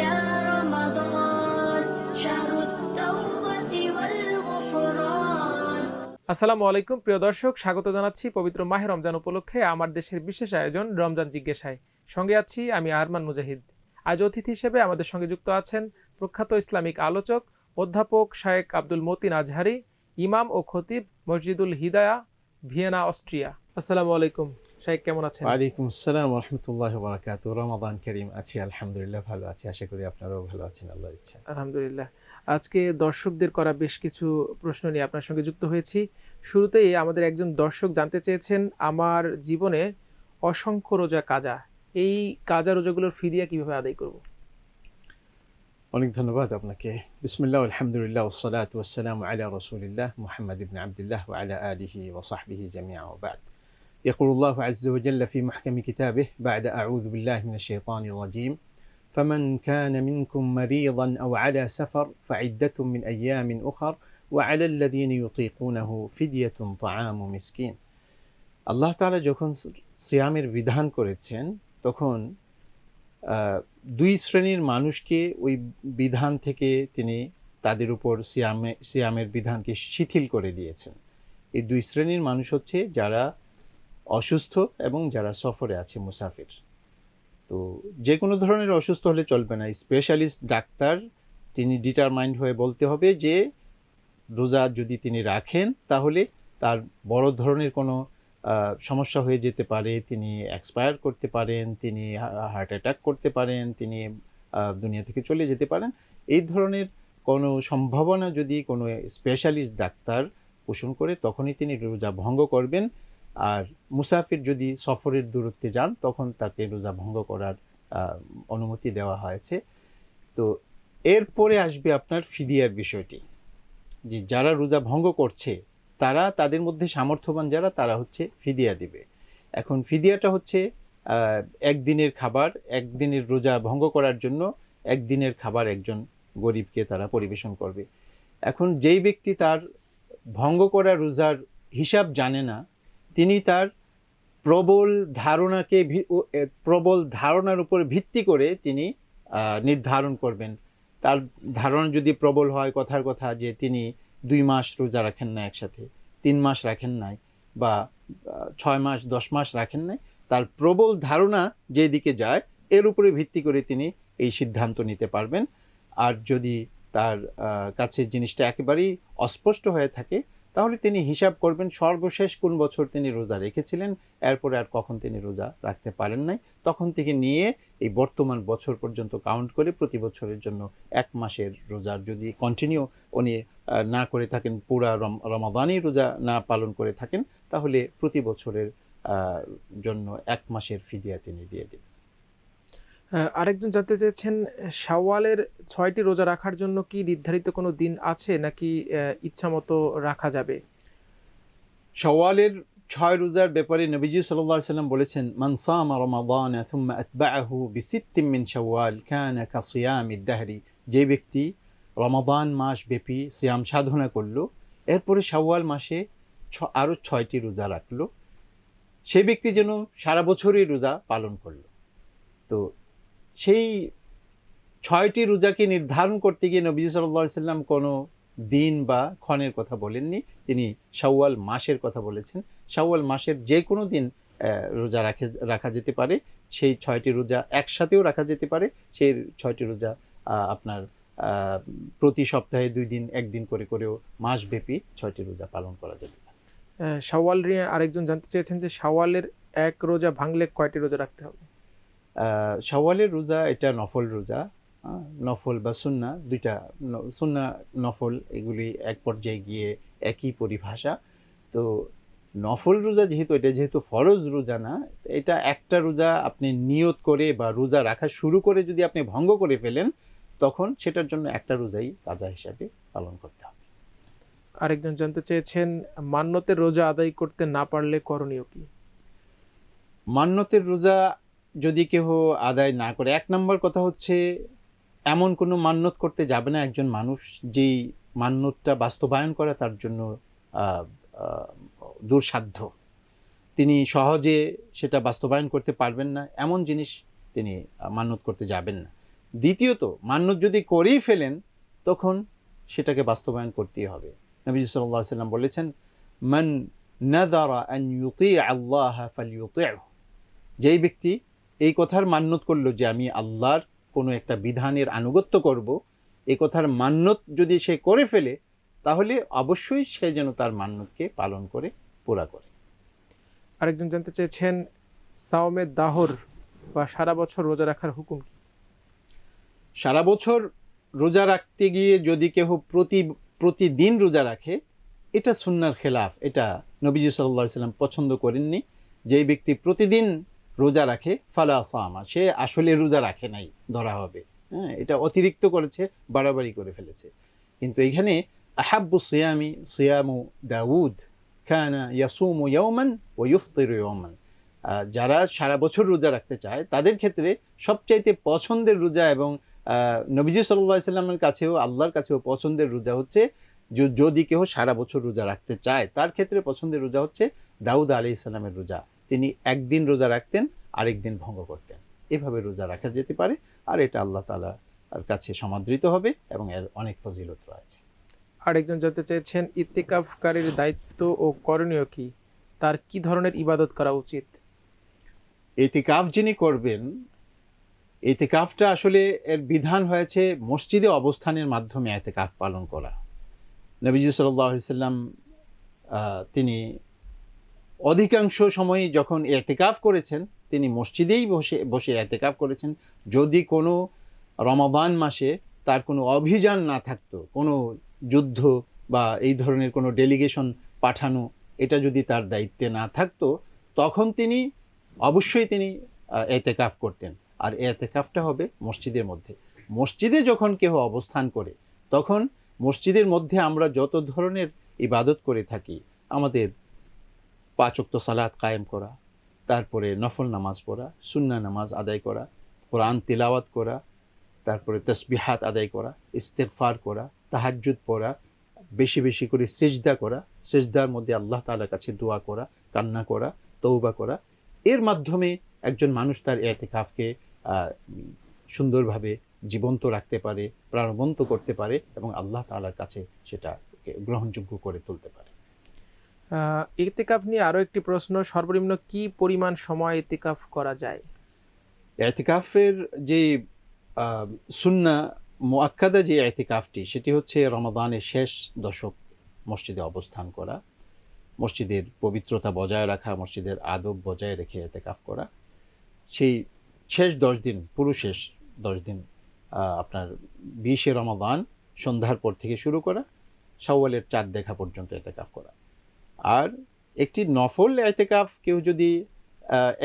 يا رمضان شهر التوبة والغفران. আসসালামু আলাইকুম প্রিয় দর্শক, স্বাগত জানাচ্ছি পবিত্র মাহে রমজান উপলক্ষে আমার দেশের বিশেষ আয়োজন রমজান জিজ্ঞাসায়। সঙ্গে আছি আমি আরমান মুজাহিদ। আজ অতিথি হিসেবে আমাদের সঙ্গে যুক্ত আছেন প্রখ্যাত ইসলামিক আলোচক অধ্যাপক শায়েখ আব্দুল মতিন আজহারি, ইমাম ও খতিব মসজিদুল হিদায়া, ভিয়েনা, অস্ট্রিয়া। আসসালামু আলাইকুম শায়েখ, কেমন আছেন? ওয়ালাইকুম আসসালাম ওয়া রাহমাতুল্লাহি ওয়া বারাকাতুহু। রমাদান কারীম, আছি আলহামদুলিল্লাহ, ভালো আছি। আশা করি আপনারাও ভালো আছেন আল্লাহর ইচ্ছা। আলহামদুলিল্লাহ। আজকে দর্শকদের করা বেশ কিছু প্রশ্ন নিয়ে আপনার সঙ্গে যুক্ত হয়েছি। শুরুতেই আমাদের একজন দর্শক জানতে চেয়েছেন, আমার জীবনে অসংখ্য রোজা কাজা, এই কাজা রোজাগুলোর ফিদিয়া কিভাবে আদায় করব? অনেক ধন্যবাদ আপনাকে। বিসমিল্লাহ আলহামদুলিল্লাহ ওয়াসসালাতু ওয়াসসালামু আলা রাসূলিল্লাহ মুহাম্মদ ইবনে আবদুল্লাহ ওয়া আলা আলিহি ওয়া সাহবিহি জামিআ ওয়া বা'দ। يقول الله عز وجل في محكم كتابه بعد أعوذ بالله من الشيطان الرجيم فمن كان منكم مريضا أو على سفر فعدة من أيام أخر وعلى الذين يطيقونه فدية طعام مسكين। আল্লাহ তাআলা যখন সিয়ামের বিধান করেছেন তখন দুই শ্রেণীর মানুষকে ওই বিধান থেকে তিনি তাদের উপর সিয়ামের বিধানকে শিথিল করে দিয়েছেন। এই দুই শ্রেণীর মানুষ হচ্ছে যারা অসুস্থ এবং যারা সফরে আছে, মুসাফির। তো যে কোনো ধরনের অসুস্থ হলে চলবে না, স্পেশালিস্ট ডাক্তার তিনি ডিটারমাইন্ড হয়ে বলতে হবে যে রোজা যদি তিনি রাখেন তাহলে তার বড় ধরনের কোনো সমস্যা হয়ে যেতে পারে, তিনি এক্সপায়ার করতে পারেন, তিনি হার্ট অ্যাটাক করতে পারেন, তিনি দুনিয়া থেকে চলে যেতে পারেন। এই ধরনের কোনো সম্ভাবনা যদি কোনো স্পেশালিস্ট ডাক্তার পোষণ করে তখনই তিনি রোজা ভঙ্গ করবেন। আর মুসাফির যদি সফরের দূরত্বে যান তখন তাকে রোজা ভঙ্গ করার অনুমতি দেওয়া হয়েছে। তো এরপরে আসবে আপনার ফিদিয়ার বিষয়টি, যে যারা রোজা ভঙ্গ করছে তারা, তাদের মধ্যে সামর্থ্যবান যারা, তারা হচ্ছে ফিদিয়া দিবে। এখন ফিদিয়াটা হচ্ছে একদিনের খাবার, একদিনের রোজা ভঙ্গ করার জন্য একদিনের খাবার একজন গরিবকে তারা পরিবেশন করবে। এখন যেই ব্যক্তি তার ভঙ্গ করা রোজার হিসাব জানে না, তিনি তার প্রবল ধারণার উপর ভিত্তি করে তিনি নির্ধারণ করবেন। তার ধারণা যদি প্রবল হয়, কথার কথা যে তিনি 2 মাস রোজা রাখেন না একসাথে, 3 মাস রাখেন নাই, বা 6 মাস 10 মাস রাখেন নাই, তার প্রবল ধারণা যেদিকে যায় এর উপরে ভিত্তি করে তিনি এই সিদ্ধান্ত নিতে পারবেন। আর যদি তার কাছে জিনিসটা একেবারেই অস্পষ্ট হয়ে থাকে তাহলে তিনি হিসাব করবেন সর্বশেষ কোন বছর তিনি রোজা রেখেছিলেন, এরপরে আর কখন তিনি রোজা রাখতে পারেন নাই, তখন থেকে নিয়ে এই বর্তমান বছর পর্যন্ত কাউন্ট করে প্রতি বছরের জন্য 1 মাসের রোজার যদি কন্টিনিউ উনি না করে থাকেন, পুরা রমাদানই রোজা না পালন করে থাকেন, তাহলে প্রতি বছরের জন্য 1 মাসের ফিদিয়া তিনি দিয়ে দেবেন। আরেকজন জানতে চেয়েছেন, শাওয়ালের 6টি রোজা রাখার জন্য কি নির্ধারিত কোনো দিন আছে নাকি ইচ্ছা মতো রাখা যাবে? শাওয়ালের 6 রোজার ব্যাপারে নবীজি সাল্লাল্লাহু আলাইহি ওয়াসাল্লাম বলেছেন, মান সামা রমাদান থুম্মা আতবাআহু বিসিত্তিন মিন শাওয়াল কানা কাসিয়ামিদ দাহরি। যে ব্যক্তি রমাদান মাস ব্যাপী সিয়াম সাধনা করলো, এরপরে শাওয়াল মাসে আরো 6টি রোজা রাখলো, সেই ব্যক্তি যেন সারা বছরই রোজা পালন করলো। তো সেই 6টি রোজাকে নির্ধারণ করতে গিয়ে নবী সাল্লাল্লাহু আলাইহি ওয়াসাল্লাম কোনো দিন বা ক্ষণের কথা বলেননি, তিনি শাওয়াল মাসের কথা বলেছেন। শাওয়াল মাসের যে কোনো দিন রোজা রাখা যেতে পারে, সেই 6টি রোজা একসাথেও রাখা যেতে পারে। সেই 6টি রোজা আপনার প্রতি সপ্তাহে 2 দিন 1 দিন করে করেও মাসব্যাপী 6টি রোজা পালন করা যেতে পারে। শাওয়াল নিয়ে আরেকজন জানতে চেয়েছেন যে শাওয়ালের 1 রোজা ভাঙলে কয়টি রোজা রাখতে হবে? শাওয়ালের রোজা এটা নফল রোজা, নফল বা সুন্না দুইটা, সুন্না নফল এগুলি এক পর্যায়ে গিয়ে একই পরিভাষা। তো নফল রোজা যেহেতু ফরজ রোজা না, এটা একটা রোজা আপনি নিয়ত করে বা রোজা রাখা শুরু করে যদি আপনি ভঙ্গ করে ফেলেন তখন সেটার জন্য একটা রোজাই কাজা হিসাবে পালন করতে হবে। আরেকজন জানতে চেয়েছেন, মান্যতের রোজা আদায় করতে না পারলে করণীয় কি? মান্যতের রোজা যদি কেহ আদায় না করে, 1 নম্বর কথা হচ্ছে এমন কোনো মান্যত করতে যাবে না একজন মানুষ যেই মান্যতটা বাস্তবায়ন করা তার জন্য দুঃসাধ্য, তিনি সহজে সেটা বাস্তবায়ন করতে পারবেন না, এমন জিনিস তিনি মান্যত করতে যাবেন না। দ্বিতীয়ত মান্যত যদি করেই ফেলেন তখন সেটাকে বাস্তবায়ন করতেই হবে। নবীজি সাল্লাল্লাহু আলাইহি ওয়াসাল্লাম বলেছেন, মান নাযারা আন ইউতিআ আল্লাহ ফালইউতি'হু, যেই ব্যক্তি এই কথার মান্যত করলো যে আমি আল্লাহর কোনো একটা বিধানের আনুগত্য করব, এই কথার মান্যত যদি সে করে ফেলে তাহলে অবশ্যই সে যেন তার মান্যতকে পালন করে পুরা করে। আরেকজন জানতে চেয়েছেন সাওমে দাহর বা সারা বছর রোজা রাখার হুকুম কি? সারা বছর রোজা রাখতে গিয়ে যদি কেহ প্রতিদিন রোজা রাখে, এটা সুন্নাহর খেলাফ, এটা নবীজি সাল্লাল্লাহু আলাইহি সাল্লাম পছন্দ করেননি। যেই ব্যক্তি প্রতিদিন রোজা রাখে ফালা সামা, সে আসলে রোজা রাখে নাই ধরা হবে। হ্যাঁ, এটা অতিরিক্ত করেছে, বাড়াবাড়ি করে ফেলেছে। কিন্তু এখানে আহাব্বু সিয়ামি সিয়ামু দাউদ কানা ইয়াসুমু ইয়াওমান ওয়া ইফতিরু ইয়াওমান, যারা সারা বছর রোজা রাখতে চায় তাদের ক্ষেত্রে সবচাইতে পছন্দের রোজা এবং নবীজি সাল্লাল্লাহু আলাইহি সাল্লামের কাছেও আল্লাহর কাছেও পছন্দের রোজা হচ্ছে, যদি কেউ সারা বছর রোজা রাখতে চায় তার ক্ষেত্রে পছন্দের রোজা হচ্ছে দাউদ আলাইহিস সালামের রোজা। তিনি একদিন রোজা রাখতেন, আরেক দিন ভঙ্গ করতেন। এভাবে রোজা রাখা যেতে পারে, আর এটা আল্লাহ তাআলার কাছে সমাদৃত হবে এবং এর অনেক ফজিলত রয়েছে। আরেকজন জানতে চেয়েছেন ইতিকাফকারীর দায়িত্ব ও করণীয় কি, তার কি ধরনের ইবাদত করা উচিত? ইতিকাফ যিনি করবেন, ইতিকাফটা আসলে এর বিধান হয়েছে মসজিদে অবস্থানের মাধ্যমে ইতিকাফ পালন করা। নবীজি সাল্লাল্লাহু আলাইহি সাল্লাম তিনি অধিকাংশ সময় যখন ইতিকাফ করেছেন তিনি মসজিদেই বসে ইতিকাফ করেছেন। যদি কোনো রমাদান মাসে তার কোনো অভিযান না থাকতো, কোনো যুদ্ধ বা এই ধরনের কোনো ডেলিগেশন পাঠানো, এটা যদি তার দায়িত্বে না থাকতো তখন তিনি অবশ্যই তিনি ইতিকাফ করতেন। আর ইতিকাফটা হবে মসজিদের মধ্যে। মসজিদে যখন কেউ অবস্থান করে তখন মসজিদের মধ্যে আমরা যত ধরনের ইবাদত করে থাকি, আমাদের 5 ওয়াক্ত সালাত কায়েম করা, তারপরে নফল নামাজ পড়া, সুন্নাহ নামাজ আদায় করা, কোরআন তিলাওয়াত করা, তারপরে তাসবিহাত আদায় করা, ইস্তেগফার করা, তাহাজ্জুদ পড়া, বেশি বেশি করে সিজদা করা, সিজদার মধ্যে আল্লাহ তাআলার কাছে দোয়া করা, কান্না করা, তওবা করা, এর মাধ্যমে একজন মানুষ তার ইতিকাফকে সুন্দরভাবে জীবন্ত রাখতে পারে, প্রাণবন্ত করতে পারে এবং আল্লাহ তাআলার কাছে সেটা গ্রহণযোগ্য করে তুলতে পারে। ইতিকাফ নিয়ে আরো একটি প্রশ্ন, সর্বনিম্ন কি পরিমাণ সময় ইতিকাফ করা যায়? ইতিকাফের যে সুন্নাহ মুআক্কাদা যে ইতিকাফটি, সেটি হচ্ছে রমাদানের শেষ দশক মসজিদে অবস্থান করা, মসজিদের পবিত্রতা বজায় রাখা, মসজিদের আদব বজায় রেখে ইতিকাফ করা। সেই শেষ 10 দিন, পুরো শেষ 10 দিন আপনার 20 রমাদান সন্ধ্যার পর থেকে শুরু করা, শাওয়ালের চাঁদ দেখা পর্যন্ত ইতিকাফ করা। আর একটি নফল ইতিকাফ কেউ যদি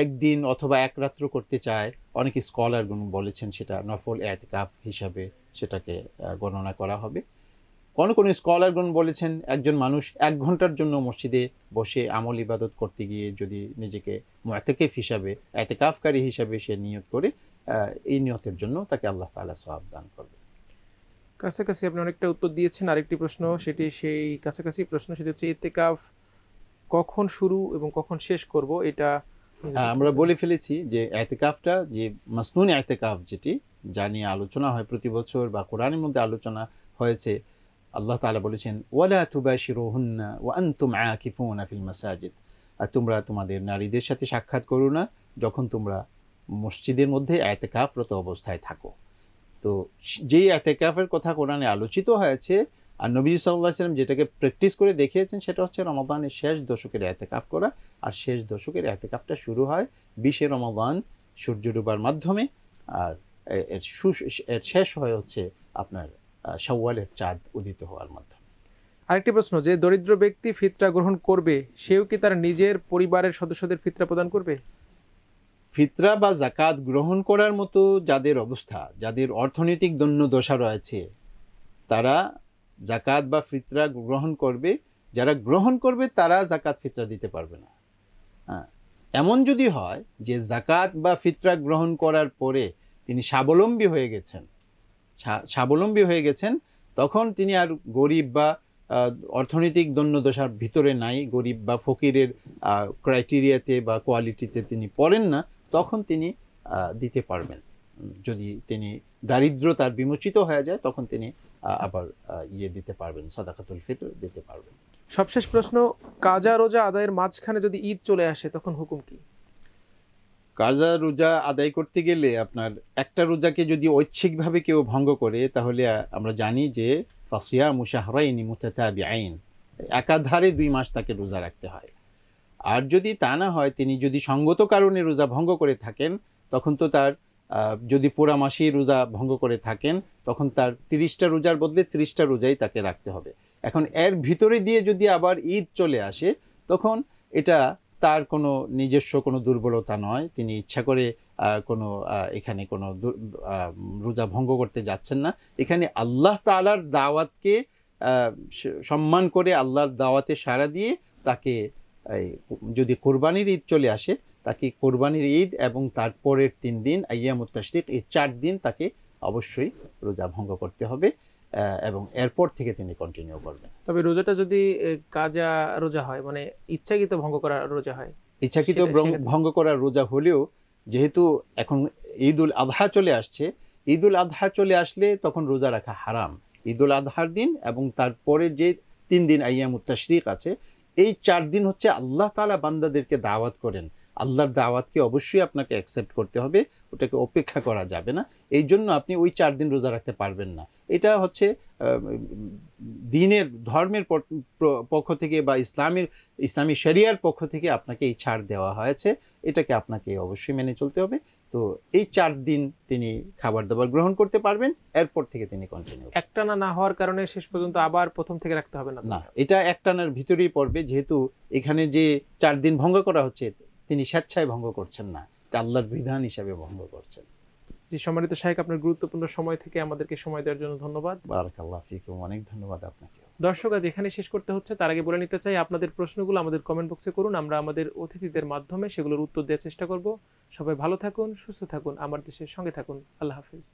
একদিন অথবা এক রাত্র করতে চায়, অনেক স্কলারগণ বলেছেন সেটা নফল ইতিকাফ হিসাবে সেটাকে গণনা করা হবে। কোন স্কলারগণ বলেছেন একজন মানুষ 1 ঘন্টার জন্য মসজিদে বসে আমল ইবাদত করতে গিয়ে যদি নিজেকে মুআতাকিফ হিসাবে, ইতিকাফকারী হিসাবে সে নিয়ত করে, এই নিয়তের জন্য তাকে আল্লাহ তাআলা সওয়াব দান করবে। কাছাকাছি আপনি অনেকটা উত্তর দিয়েছেন। আরেকটি প্রশ্ন, সেটি সেই কাছাকাছি প্রশ্ন, সেটি হচ্ছে ইতিকাফ কখন শুরু এবং কখন শেষ করব, এটা আমরা বলে ফেলেছি যে ইতিকাফটা, যে মাসনুন ইতিকাফ যেটি, যা নিয়ে আলোচনা হয় প্রতি বছর বা কোরআনের মধ্যে আলোচনা হয়েছে, আল্লাহ তাআলা বলেছেন ওয়ালা তুবাশিরুহুন্না ওয়া আনতুম আকিফুনা ফিল মাসাজিদ, আর তোমরা তোমাদের নারীদের সাথে সাক্ষাৎ করো না যখন তোমরা মসজিদের মধ্যে ইতিকাফরত অবস্থায় থাকো। তো যেই ইতিকাফের কথা কোরআনে আলোচিত হয়েছে আর নবীজি সাল্লাল্লাহু আলাইহি সাল্লাম যেটাকে প্র্যাকটিস করে দেখিয়েছেন সেটা হচ্ছে রমাদানের শেষ দশকের ইতিকাফ করা। আর শেষ দশকের ইতিকাফটা শুরু হয় 20 রমাদান সূর্য ডোবার মাধ্যমে, আর এর শেষ হয় হচ্ছে আপনার শাওয়ালের চাঁদ উদিত হওয়ার মাধ্যমে। আরেকটি প্রশ্ন, যে দরিদ্র ব্যক্তি ফিতরা গ্রহণ করবে সেও কি তার নিজের পরিবারের সদস্যদের ফিতরা প্রদান করবে? ফিতরা বা যাকাত গ্রহণ করার মতো যাদের অবস্থা, যাদের অর্থনৈতিক দৈন্যদশা রয়েছে, তারা যাকাত বা ফিতরা গ্রহণ করবে। যারা গ্রহণ করবে তারা যাকাত ফিতরা দিতে পারবে না। এমন যদি হয় যে যাকাত বা ফিতরা গ্রহণ করার পরে তিনি স্বাবলম্বী হয়ে গেছেন, তখন তিনি আর গরিব বা অর্থনৈতিক দৈন্যদশার ভিতরে নাই, গরিব বা ফকিরের ক্রাইটেরিয়াতে বা কোয়ালিটিতে তিনি পড়েন না, তখন তিনি দিতে পারবেন। যদি তিনি দারিদ্রতার বিমোচিত হয়ে যায় তখন তিনি আবার দিতে পারবেন, সাদাকাতুল ফিতর দিতে পারবেন। সবশেষ প্রশ্ন, কাজা রোজা আদায়ের মাঝখানে যদি ঈদ চলে আসে তখন হুকুম কি? কাজা রোজা আদায় করতে গেলে আপনার একটা রোজাকে যদি ঐচ্ছিকভাবে কেউ ভঙ্গ করে তাহলে আমরা জানি যে ফাসিয়ামু শাহরাইনি মুতাতাবিআইন, একাধারে 2 মাস তাকে রোজা রাখতে হয়। আর যদি তা না হয়, তিনি যদি সঙ্গত কারণে রোজা ভঙ্গ করে থাকেন তখন তো তার যদি পুরা মাসেই রোজা ভঙ্গ করে থাকেন তখন তার 30টা রোজার বদলে 30টা রোজাই তাকে রাখতে হবে। এখন এর ভিতরে দিয়ে যদি আবার ঈদ চলে আসে তখন এটা তার কোনো নিজস্ব কোনো দুর্বলতা নয়, তিনি ইচ্ছা করে এখানে কোনো রোজা ভঙ্গ করতে যাচ্ছেন না। এখানে আল্লাহ তাআলার দাওয়াতকে সম্মান করে, আল্লাহর দাওয়াতে সাড়া দিয়ে তাকে যদি কোরবানির ঈদ চলে আসে তাকে কোরবানির ঈদ এবং তারপরের 3 দিন আইয়ামুত তাশরিক, এই 4 দিন তাকে অবশ্যই রোজা ভঙ্গ করতে হবে এবং এরপর থেকে তিনি কন্টিনিউ করবেন। তবে রোজাটা যদি কাজা রোজা হয়, মানে ইচ্ছাকৃত ভঙ্গ করা রোজা হয়, ইচ্ছাকৃত ভঙ্গ করার রোজা হলেও যেহেতু এখন ঈদুল আযহা চলে আসছে, ঈদুল আযহা চলে আসলে তখন রোজা রাখা হারাম। ঈদুল আযহার দিন এবং তারপরে যে 3 দিন আইয়ামুত তাশরিক আছে, এই 4 দিন হচ্ছে আল্লাহ তাআলা বান্দাদেরকে দাওয়াত করেন। আল্লাহর দাওয়াতকে অবশ্যই আপনাকে অ্যাকসেপ্ট করতে হবে, ওটাকে উপেক্ষা করা যাবে না। এই জন্য আপনি ওই 4 দিন রোজা রাখতে পারবেন না। এটা হচ্ছে ধর্মের পক্ষ থেকে বা ইসলামী শরিয়ার পক্ষ থেকে আপনাকে এই ছাড় দেওয়া হয়েছে, এটাকে আপনাকে অবশ্যই মেনে চলতে হবে। তো এই 4 দিন তিনি খাবার দাবার গ্রহণ করতে পারবেন, এরপর থেকে তিনি কন্টিনিউ। একটানা না হওয়ার কারণে শেষ পর্যন্ত আবার প্রথম থেকে রাখতে হবে না? না, এটা একটানার ভিতরেই পড়বে, যেহেতু এখানে যে 4 দিন ভঙ্গ করা হচ্ছে তিনি স্বেচ্ছায় ভঙ্গ করছেন না, এটা আল্লাহর বিধান হিসাবে ভঙ্গ করছেন। জি, সম্মানিত শাইখ, আপনার গুরুত্বপূর্ণ সময় থেকে আমাদেরকে সময় দেওয়ার জন্য ধন্যবাদ। বারাকাল্লাহু ফিকুম, অনেক ধন্যবাদ আপনাকে। দর্শক, আজ এখানে শেষ করতে হচ্ছে। তার আগে বলে নিতে চাই, আপনাদের প্রশ্নগুলো আমাদের কমেন্ট বক্সে করুন, আমরা আমাদের অতিথিদের মাধ্যমে সেগুলোর উত্তর দেওয়ার চেষ্টা করব। সবাই ভালো থাকুন, সুস্থ থাকুন, আমার দেশের সঙ্গে থাকুন। আল্লাহ হাফেজ।